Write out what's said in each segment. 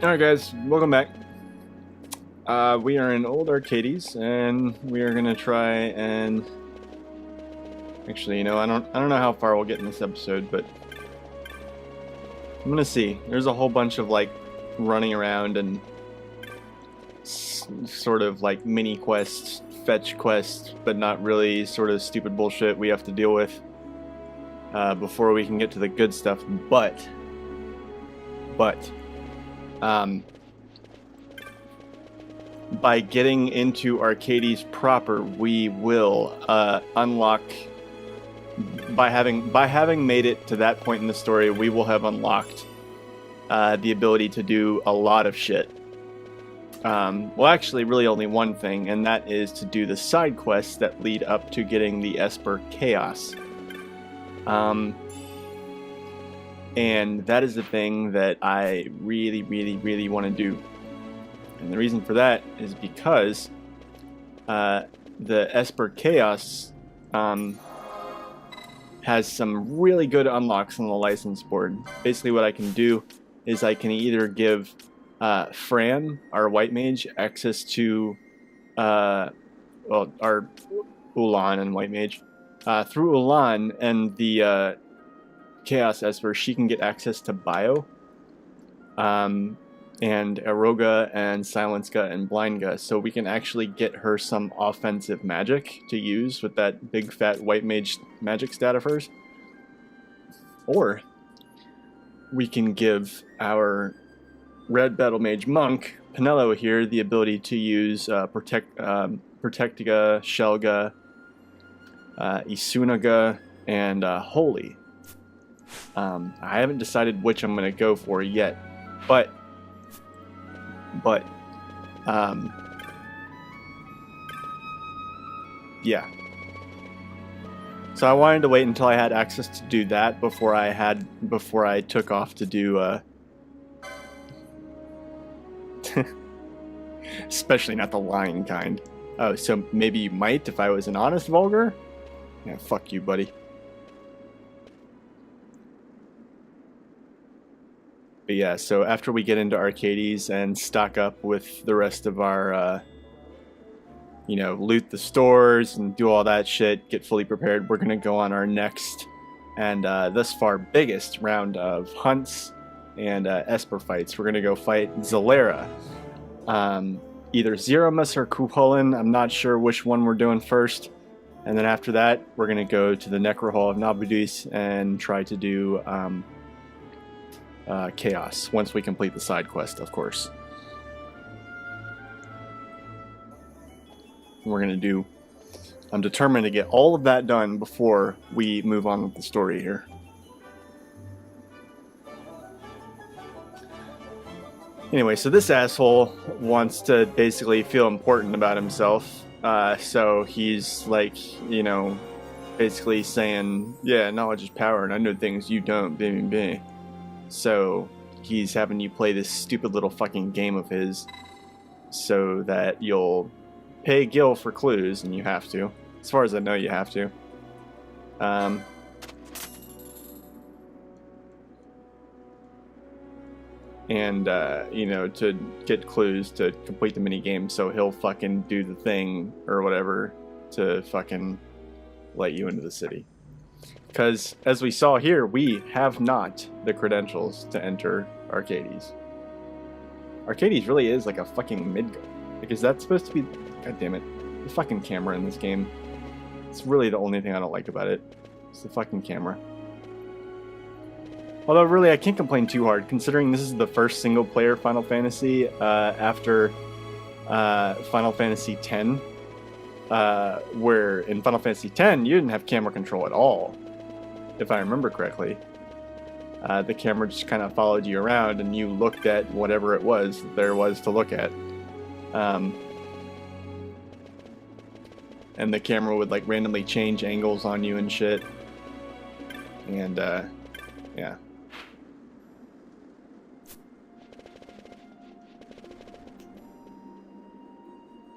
Alright guys, welcome back. We are in Old Arcades, and we are gonna try and... Actually, I don't know how far we'll get in this episode, but... I'm gonna see. There's a whole bunch of, like, running around and... sort of, like, mini quests, fetch quests, but not really sort of stupid bullshit we have to deal with before we can get to the good stuff, but... by getting into Arcades proper, we will unlock. By having made it to that point in the story, we will have unlocked the ability to do a lot of shit. Well, actually, really only one thing, and that is to do the side quests that lead up to getting the Esper Chaos. And that is the thing that I really, really, really want to do. And the reason for that is because the Esper Chaos has some really good unlocks on the license board. Basically what I can do is I can either give Fran, our white mage, access to our Ulan and white mage. Through Ulan and the Chaos Esper, she can get access to Bio. And Eroga and Silenska and Blindga, so we can actually get her some offensive magic to use with that big fat white mage magic stat of hers. Or we can give our red battle mage monk, Penelo here, the ability to use Protectiga, Shelga, Isunaga, and Holy. I haven't decided which I'm going to go for yet, but yeah. So I wanted to wait until I had access to do that before I took off to do especially not the lying kind. Oh, so maybe you might if I was an honest vulgar? Yeah, fuck you, buddy. But yeah, so after we get into Arcades and stock up with the rest of our, loot the stores and do all that shit, get fully prepared, we're going to go on our next and thus far biggest round of hunts and Esper fights. We're going to go fight Zalera. Either Zeromus or Kuholin, I'm not sure which one we're doing first. And then after that, we're going to go to the Necro Hall of Nabudis and try to do... Chaos, once we complete the side quest, of course. I'm determined to get all of that done before we move on with the story here. Anyway, so this asshole wants to basically feel important about himself. So he's like, basically saying, yeah, knowledge is power and I know things you don't, baby. So he's having you play this stupid little fucking game of his so that you'll pay Gil for clues, and you have to. As far as I know, you have to. To get clues to complete the mini game, so he'll fucking do the thing or whatever to fucking let you into the city. Because, as we saw here, we have not the credentials to enter Arcades. Arcades really is like a fucking mid-go. Like, is that supposed to be... God damn it. The fucking camera in this game. It's really the only thing I don't like about it. It's the fucking camera. Although, really, I can't complain too hard, considering this is the first single-player Final Fantasy after Final Fantasy X. Where in Final Fantasy X, you didn't have camera control at all. If I remember correctly, the camera just kind of followed you around and you looked at whatever it was that there was to look at. And the camera would like randomly change angles on you and shit. And, yeah.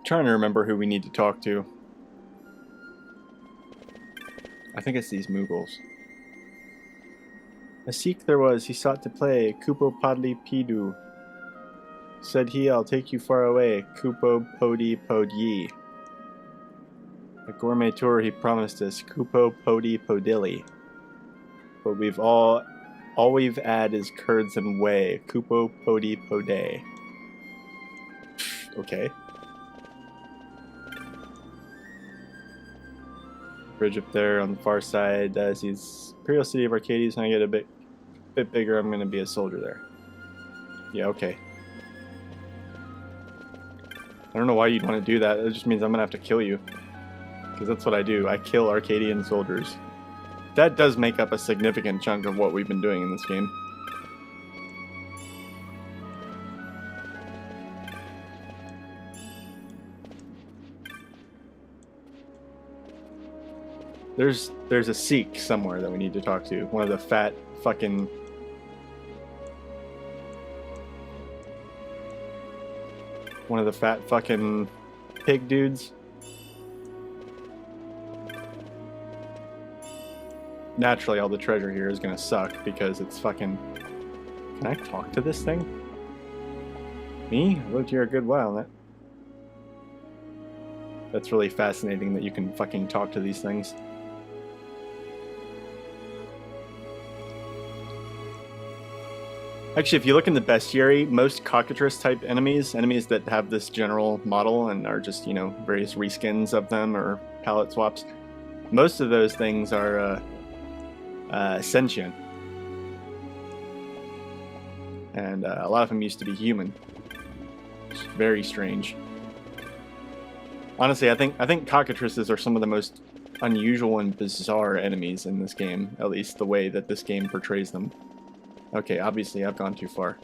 Trying to remember who we need to talk to. I think it's these Moogles. A Sikh there was, he sought to play Kupo Padli Pidu. Said he, I'll take you far away. Kupo Podi Podyi. A gourmet tour he promised us. Kupo Podi Podilly. But all we've had is curds and whey. Kupo Podi Pode. Okay. Bridge up there on the far side. Sees Imperial City of Arcades. When I get a bit bigger, I'm going to be a soldier there. Yeah, okay. I don't know why you'd want to do that. It just means I'm going to have to kill you. Because that's what I do. I kill Arcadian soldiers. That does make up a significant chunk of what we've been doing in this game. There's a Sikh somewhere that we need to talk to. One of the fat fucking... One of the fat fucking pig dudes. Naturally, all the treasure here is gonna suck because it's fucking... Can I talk to this thing? Me? I've lived here a good while. That's really fascinating that you can fucking talk to these things. Actually, if you look in the bestiary, most cockatrice type enemies that have this general model and are just, you know, various reskins of them or palette swaps, most of those things are sentient. And a lot of them used to be human. It's very strange. Honestly, I think cockatrices are some of the most unusual and bizarre enemies in this game, at least the way that this game portrays them. Okay, obviously I've gone too far.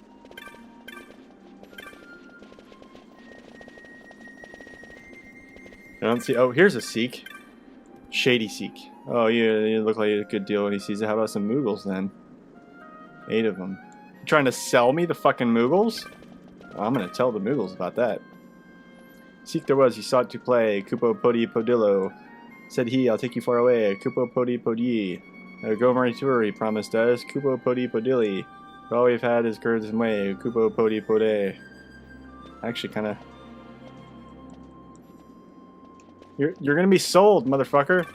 I don't see... Oh, here's a Sikh. Shady Sikh. Oh, you look like a good deal when he sees it. How about some Mughals then? 8 of them. You trying to sell me the fucking Mughals? Oh, I'm gonna tell the Mughals about that. Sikh there was, he sought to play. Kupo Podi Podillo. Said he, I'll take you far away. Kupo Podi Podyi. A gourmet tour he promised us. Kupo Podi Podilly. But all we've had is curds and whey. Kupo Podi Pode. Actually, kind of... You're gonna be sold, motherfucker.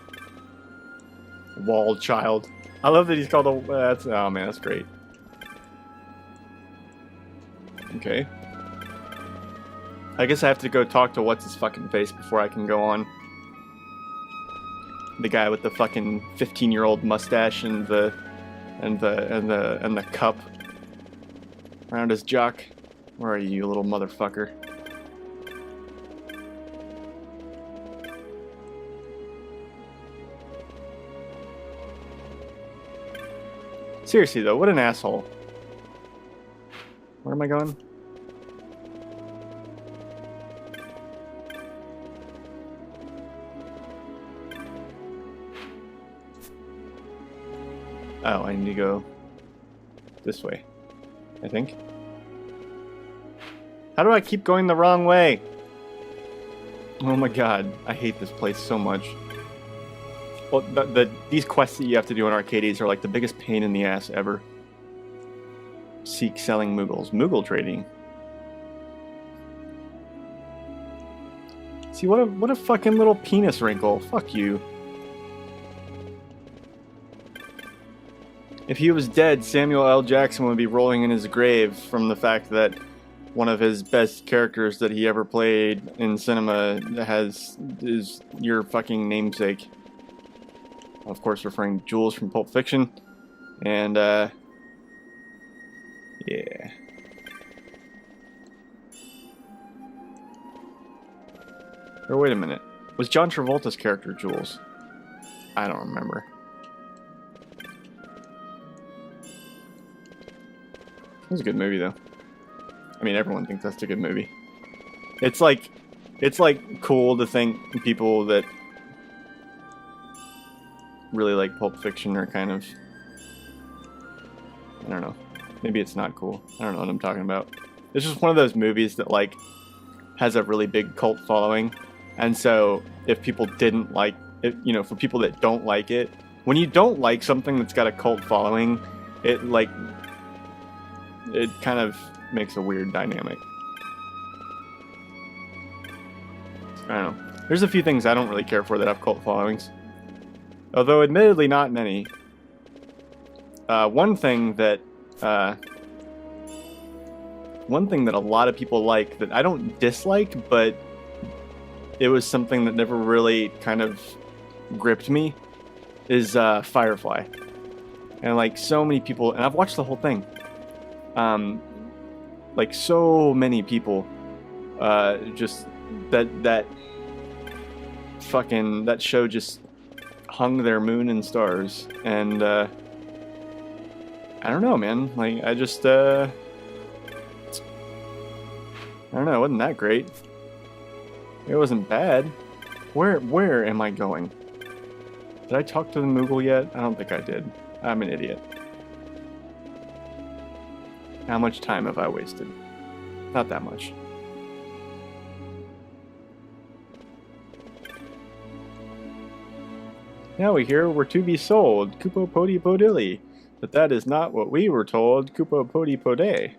Walled child. I love that he's called a... That's, oh man, that's great. Okay. I guess I have to go talk to what's his fucking face before I can go on. The guy with the fucking 15-year-old mustache and the cup around his jock. Where are you little motherfucker? Seriously though, what an asshole. Where am I going? Oh, I need to go this way, I think. How do I keep going the wrong way? Oh my god, I hate this place so much. Well, these quests that you have to do in Arcades are like the biggest pain in the ass ever. Seek selling Mughals. Mughal trading. See, what a fucking little penis wrinkle. Fuck you. If he was dead, Samuel L. Jackson would be rolling in his grave from the fact that one of his best characters that he ever played in cinema is your fucking namesake. Of course, referring to Jules from Pulp Fiction. And, yeah. Or wait a minute. Was John Travolta's character Jules? I don't remember. It was a good movie, though. I mean, everyone thinks that's a good movie. It's like cool to think people that really like Pulp Fiction are kind of... I don't know. Maybe it's not cool. I don't know what I'm talking about. It's just one of those movies that, like, has a really big cult following. And so, if people didn't like it, you know, for people that don't like it, when you don't like something that's got a cult following, it kind of makes a weird dynamic. I don't know. There's a few things I don't really care for that have cult followings. Although, admittedly, not many. One thing that a lot of people like that I don't dislike, but it was something that never really kind of gripped me, is Firefly. And like so many people, and I've watched the whole thing. Like so many people, just that show just hung their moon and stars, and I don't know, man. Like I just I don't know. It wasn't that great. It wasn't bad. Where am I going? Did I talk to the Moogle yet? I don't think I did. I'm an idiot. How much time have I wasted? Not that much. Now we hear we're to be sold, Kupo Podi Podilli. But that is not what we were told, Kupo Podi Pode.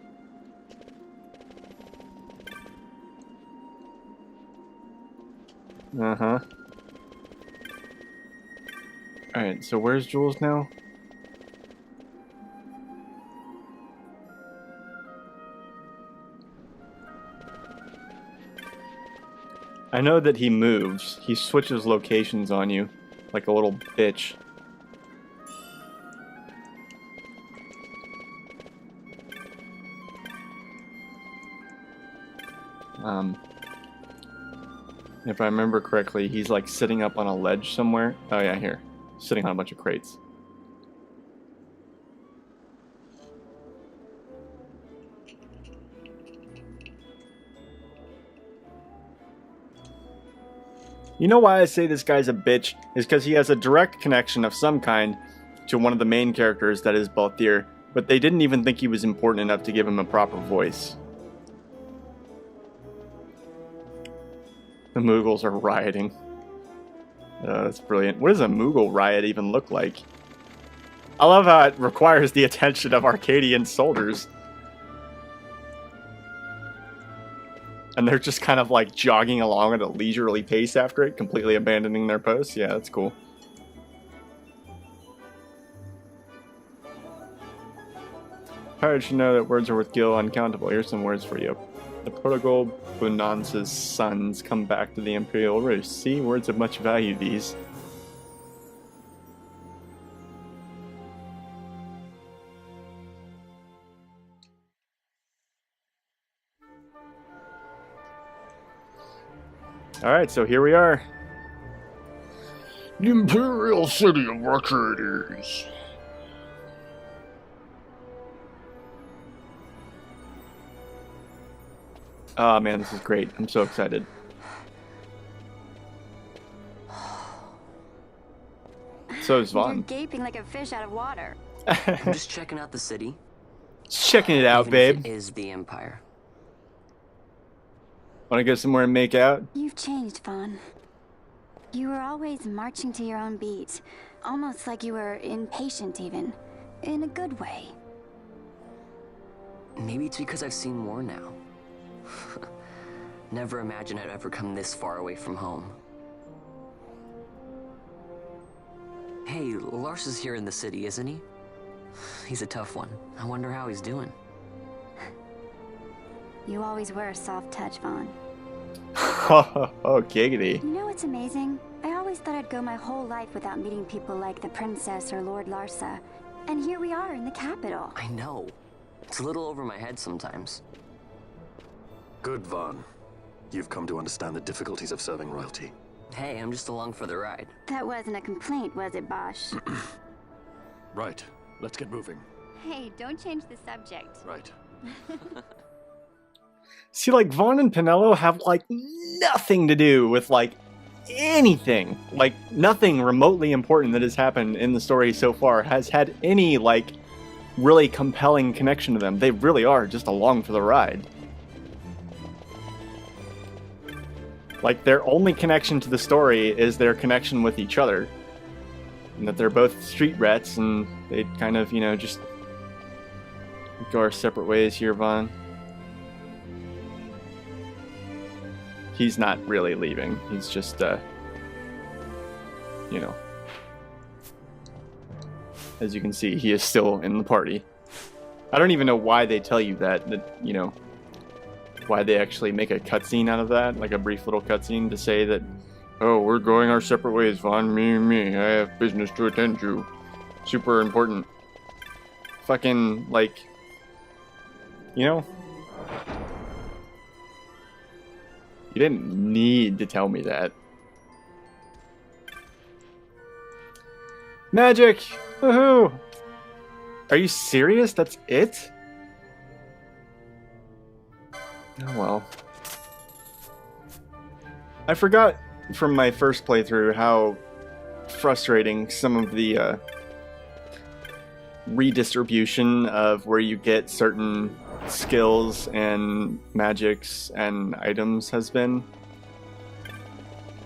Uh-huh. Alright, so where's Jules now? I know that he moves. He switches locations on you, like a little bitch. If I remember correctly, he's like sitting up on a ledge somewhere. Oh yeah, here. Sitting on a bunch of crates. You know why I say this guy's a bitch? Is because he has a direct connection of some kind to one of the main characters, that is Balthier, but they didn't even think he was important enough to give him a proper voice. The Moogles are rioting. That's brilliant. What does a Moogle riot even look like? I love how it requires the attention of Arcadian soldiers. And they're just kind of like jogging along at a leisurely pace after it, completely abandoning their posts. Yeah, that's cool. Pirates should know that words are worth gil uncountable. Here's some words for you. The prodigal Bunance's sons come back to the Imperial Roost. See, words of much value, these. Alright, so here we are. The Imperial City of Arcades. Oh man, this is great. I'm so excited. So is Vaughn. You're gaping like a fish out of water. I'm just checking out the city. Just checking it out, Even babe. if it is the Empire. Want to go somewhere and make out? You've changed, Vaughn. You were always marching to your own beat. Almost like you were impatient even. In a good way. Maybe it's because I've seen more now. Never imagined I'd ever come this far away from home. Hey, Lars is here in the city, isn't he? He's a tough one. I wonder how he's doing. You always were a soft touch, Vaughn. Oh, giggity. You know what's amazing? I always thought I'd go my whole life without meeting people like the Princess or Lord Larsa. And here we are in the capital. I know. It's a little over my head sometimes. Good, Vaughn. You've come to understand the difficulties of serving royalty. Hey, I'm just along for the ride. That wasn't a complaint, was it, Bosch? Right. Let's get moving. Hey, don't change the subject. Right. See, like, Vaughn and Pinello have, like, nothing to do with, like, anything. Like, nothing remotely important that has happened in the story so far has had any, like, really compelling connection to them. They really are just along for the ride. Like, their only connection to the story is their connection with each other. And that they're both street rats, and they kind of, you know, just go our separate ways here, Vaughn. he's not really leaving. He's just, you know, as you can see, he is still in the party. I don't even know why they tell you that, you know, why they actually make a cutscene out of that, like a brief little cutscene to say that, oh, we're going our separate ways, Vaughn, me, I have business to attend to. Super important. Fucking, like, you know, you didn't need to tell me that. Magic! Woohoo! Are you serious? That's it? Oh well. I forgot from my first playthrough how frustrating some of the redistribution of where you get certain skills and magics and items has been.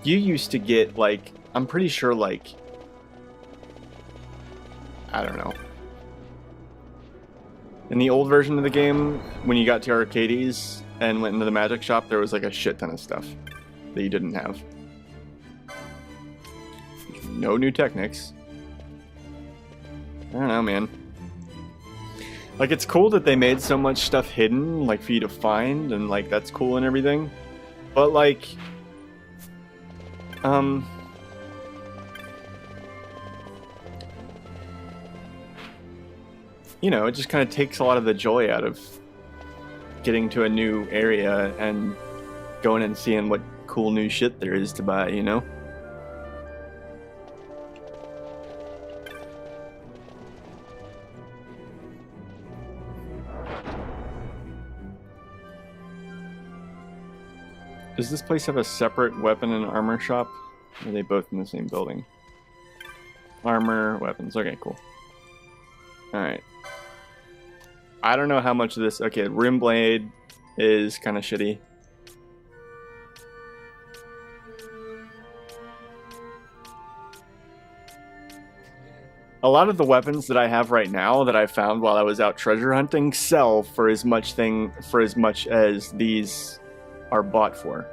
You used to get, like, I'm pretty sure, like, I don't know. In the old version of the game, when you got to Arcades and went into the magic shop, there was like a shit ton of stuff that you didn't have. No new techniques. I don't know, man. Like, it's cool that they made so much stuff hidden, like, for you to find, and, like, that's cool and everything. But, like, you know, it just kind of takes a lot of the joy out of getting to a new area and going and seeing what cool new shit there is to buy, you know? Does this place have a separate weapon and armor shop? Or are they both in the same building? Armor, weapons. Okay, cool. Alright. I don't know how much of this... Okay, Rim Blade is kind of shitty. A lot of the weapons that I have right now that I found while I was out treasure hunting sell for as much as these are bought for.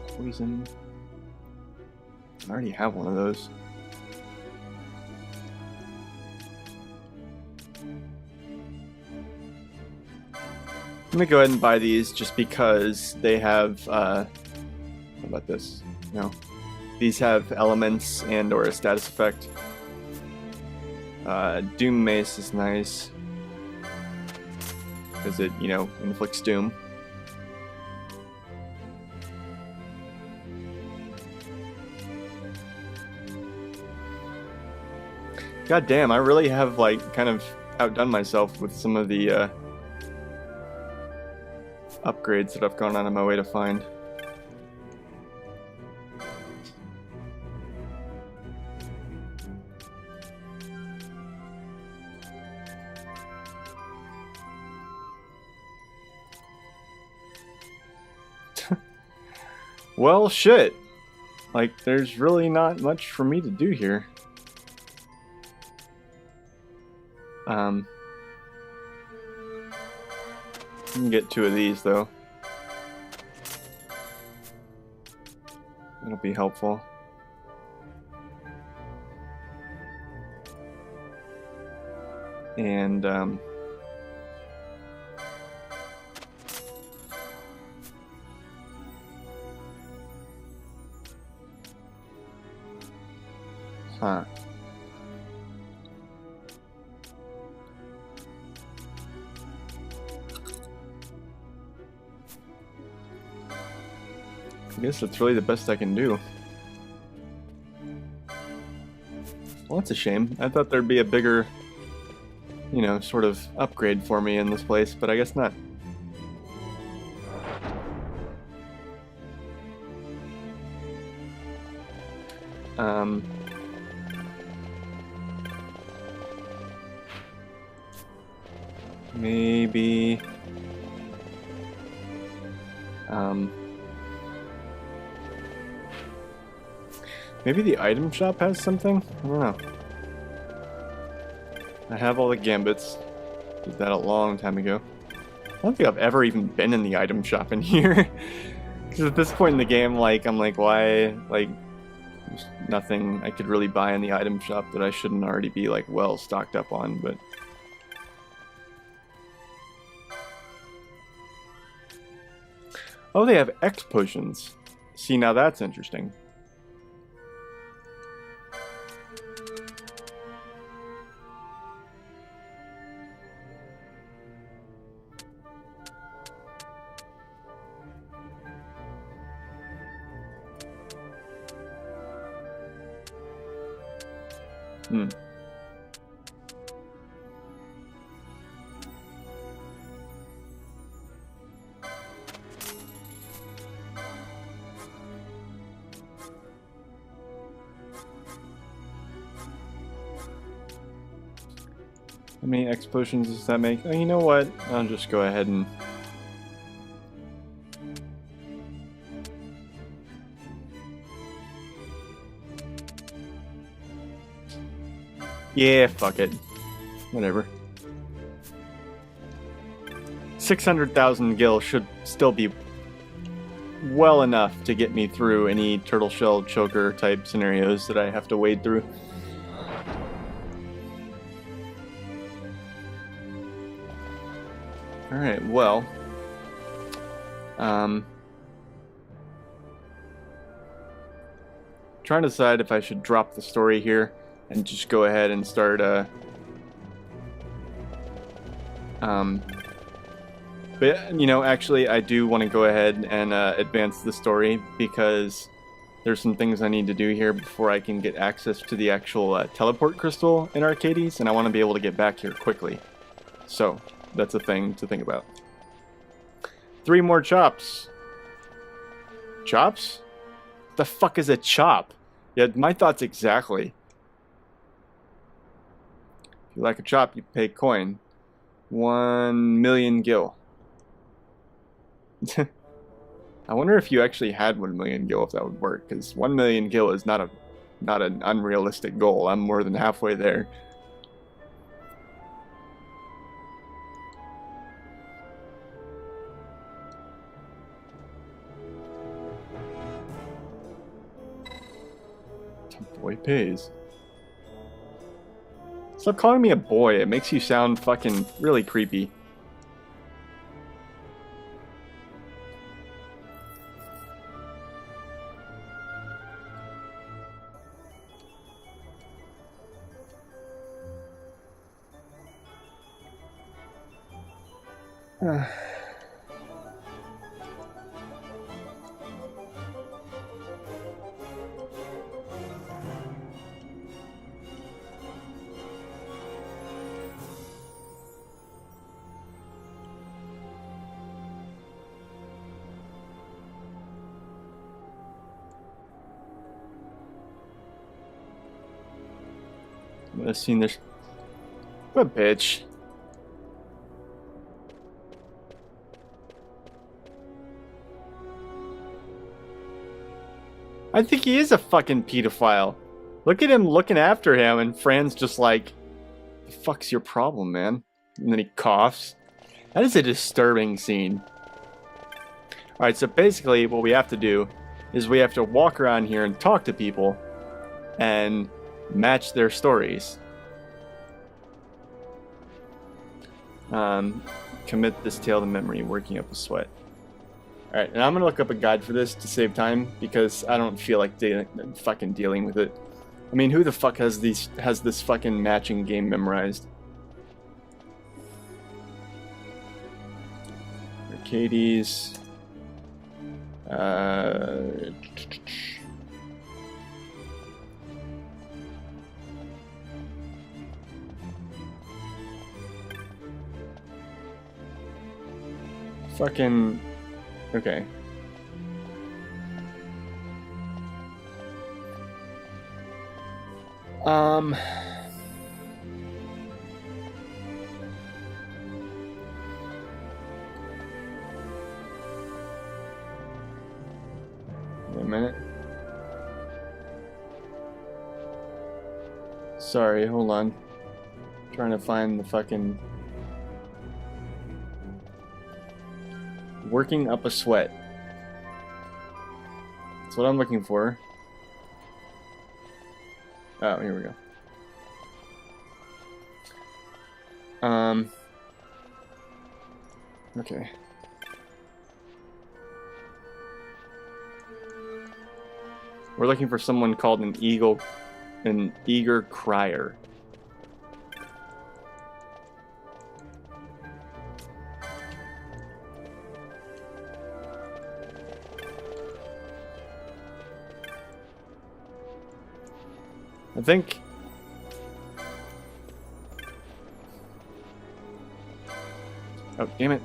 Poison. I already have one of those. I'm gonna go ahead and buy these just because they have, how about this? No. These have elements and or a status effect. Doom Mace is nice. Because it, you know, inflicts doom. God damn, I really have, like, kind of outdone myself with some of the, upgrades that I've gone out of my way to find. Well, shit. Like, there's really not much for me to do here. I can get 2 of these, though. That'll be helpful. And, huh. I guess that's really the best I can do. Well, that's a shame. I thought there'd be a bigger, you know, sort of upgrade for me in this place, but I guess not. Maybe... Maybe the item shop has something? I don't know. I have all the gambits. Did that a long time ago. I don't think I've ever even been in the item shop in here. Because at this point in the game, like, I'm like, why? Like, there's nothing I could really buy in the item shop that I shouldn't already be, like, well stocked up on, but... Oh, they have X potions. See, now that's interesting. Hmm. How many X potions does that make? Oh, you know what? I'll just go ahead and... Yeah, fuck it. Whatever. 600,000 gil should still be well enough to get me through any turtle shell choker type scenarios that I have to wade through. Alright, well... trying to decide if I should drop the story here and just go ahead and start, but, you know, actually, I do want to go ahead and, advance the story, because there's some things I need to do here before I can get access to the actual, teleport crystal in Arcades, and I want to be able to get back here quickly. So, that's a thing to think about. 3 more chops. Chops? The fuck is a chop? Yeah, my thoughts exactly. If you like a chop, you pay coin. 1 million gil. I wonder if you actually had 1 million gil, if that would work, because 1 million gil is not an unrealistic goal. I'm more than halfway there. Boy pays. Stop calling me a boy. It makes you sound fucking really creepy. I've seen this. What a bitch. I think he is a fucking pedophile. Look at him looking after him, and Fran's just like, the fuck's your problem, man? And then he coughs. That is a disturbing scene. Alright, so basically what we have to do is we have to walk around here and talk to people and match their stories. Commit this tale to memory, working up a sweat. Alright, and I'm gonna look up a guide for this to save time, because I don't feel like fucking dealing with it. I mean, who the fuck has this fucking matching game memorized? Arcades. Fucking... Okay. a minute. Sorry, hold on. Trying to find the fucking... Working up a sweat. That's what I'm looking for. Oh, here we go. Okay. We're looking for someone called an eager crier. I think... Oh, damn it.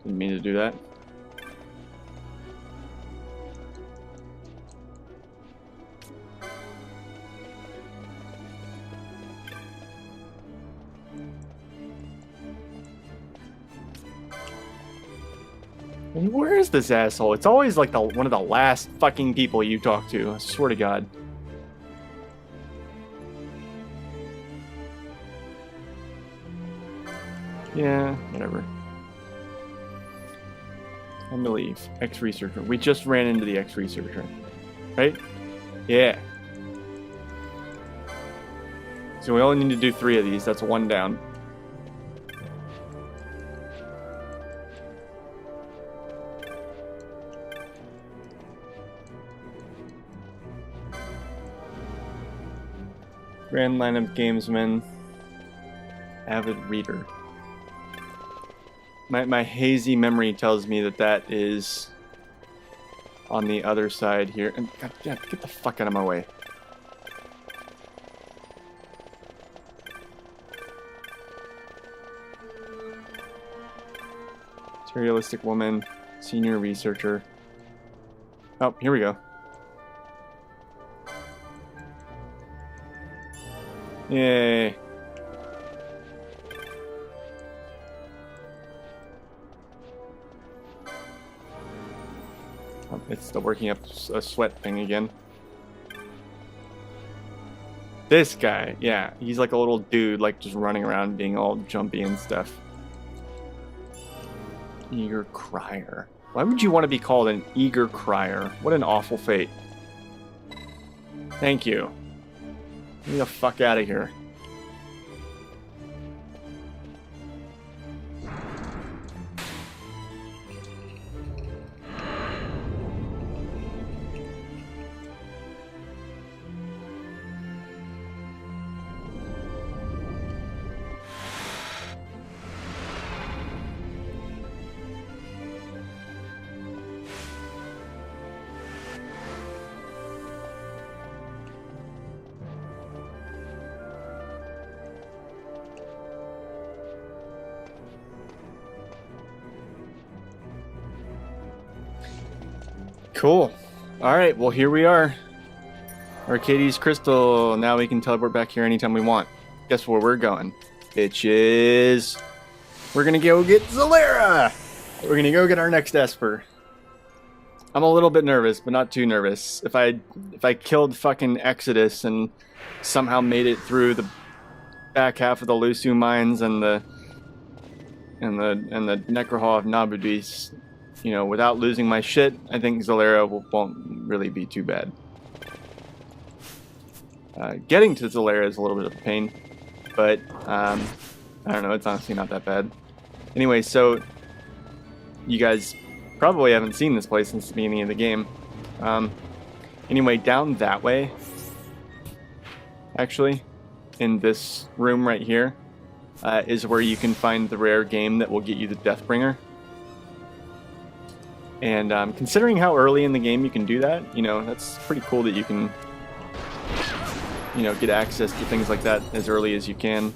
Didn't mean to do that. And where is this asshole? It's always like one of the last fucking people you talk to. I swear to God. Yeah, whatever. Time to leave. Ex-researcher. We just ran into the ex-researcher. Right? Yeah. So we only need to do 3 of these. That's 1 down. Grand lineup gamesman. Avid reader. My hazy memory tells me that that is on the other side here. And God, get the fuck out of my way. Materialistic woman, senior researcher. Oh, here we go. Yay. Oh, it's still working up a sweat thing again. This guy, yeah, he's like a little dude, like just running around being all jumpy and stuff. Eager crier. Why would you want to be called an eager crier? What an awful fate. Thank you. Get me the fuck out of here. Cool. Alright, well here we are. Arcades Crystal. Now we can teleport back here anytime we want. Guess where we're going? Bitches. We're gonna go get Zalera! We're gonna go get our next Esper. I'm a little bit nervous, but not too nervous. If I killed fucking Exodus and somehow made it through the back half of the Lusu mines and the Necrohall of Nabudis, you know, without losing my shit, I think Zalera won't really be too bad. Getting to Zalera is a little bit of a pain, but I don't know, it's honestly not that bad. Anyway, so you guys probably haven't seen this place since the beginning of the game. Anyway, down that way, actually, in this room right here, is where you can find the rare game that will get you the Deathbringer. And considering how early in the game you can do that, you know, that's pretty cool that you can, you know, get access to things like that as early as you can.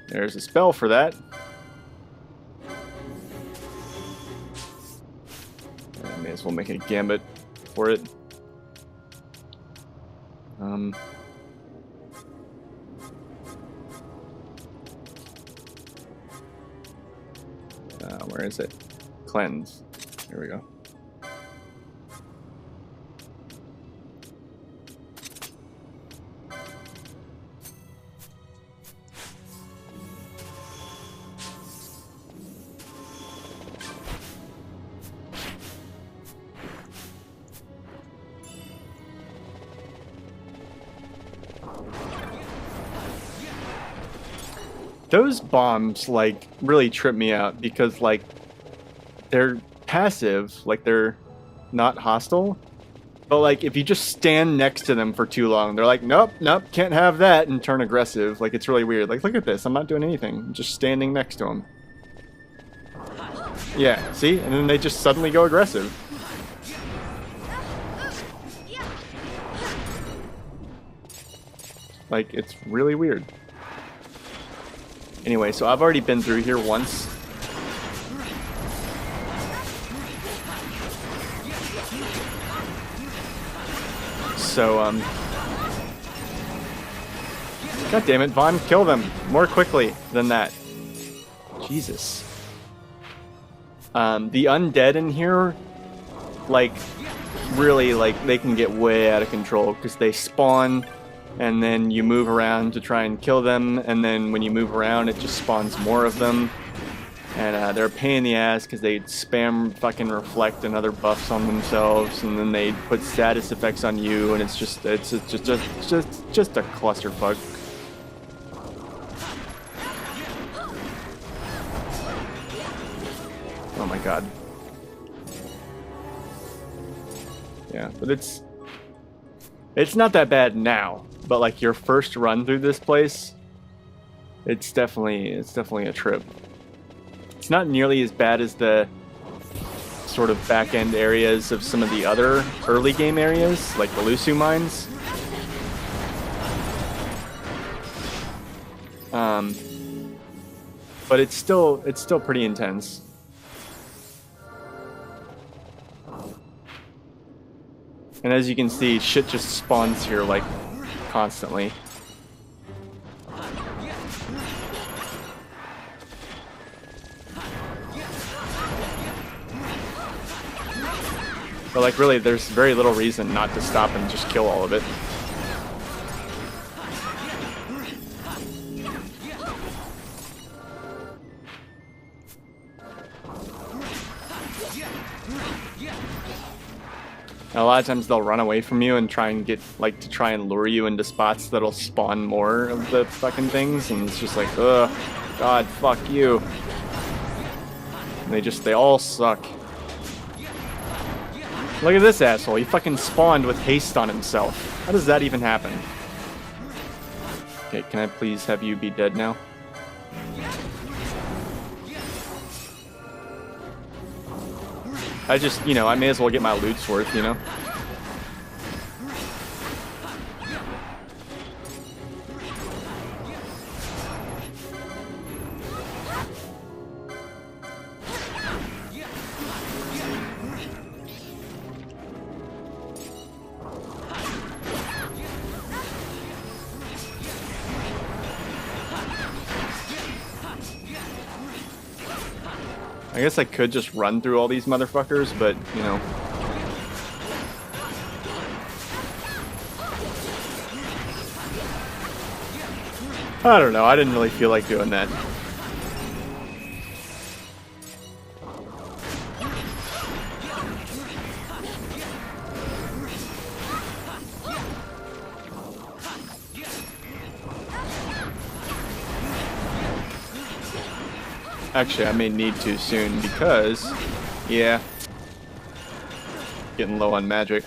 There's a spell for that. I may as well make a gambit for it. is it? Cleanse. Here we go. Those bombs, like, really trip me out because, like, they're passive, like, they're not hostile. But, like, if you just stand next to them for too long, they're like, nope, nope, can't have that, and turn aggressive. Like, it's really weird. Like, look at this. I'm not doing anything. I'm just standing next to them. Yeah, see? And then they just suddenly go aggressive. Like, it's really weird. Anyway, so I've already been through here once. So, God damn it, Vaughn, kill them more quickly than that. Jesus. The undead in here, like, really, like, they can get way out of control because they spawn and then you move around to try and kill them, and then when you move around it just spawns more of them, and they're a pain in the ass because they spam fucking reflect and other buffs on themselves, and then they put status effects on you, and it's just a clusterfuck. Oh my god. Yeah, but it's not that bad now. But like your first run through this place, it's definitely a trip. It's not nearly as bad as the sort of back end areas of some of the other early game areas, like the Lusu mines. But it's still pretty intense. And as you can see, shit just spawns here like constantly. But like really, there's very little reason not to stop and just kill all of it. And a lot of times they'll run away from you and try and get, like, to try and lure you into spots that'll spawn more of the fucking things, and it's just like, ugh, god, fuck you. And they all suck. Look at this asshole, he fucking spawned with haste on himself. How does that even happen? Okay, can I please have you be dead now? I just, you know, I may as well get my loot's worth, you know? I guess I could just run through all these motherfuckers, but, you know. I don't know, I didn't really feel like doing that. Actually, I may need to soon because, yeah, getting low on magic.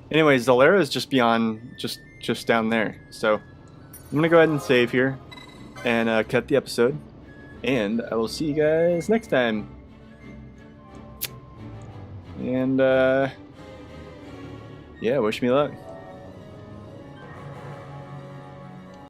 Anyways, Zalera is just beyond, just down there. So I'm gonna go ahead and save here and cut the episode, and I will see you guys next time. And, yeah, wish me luck.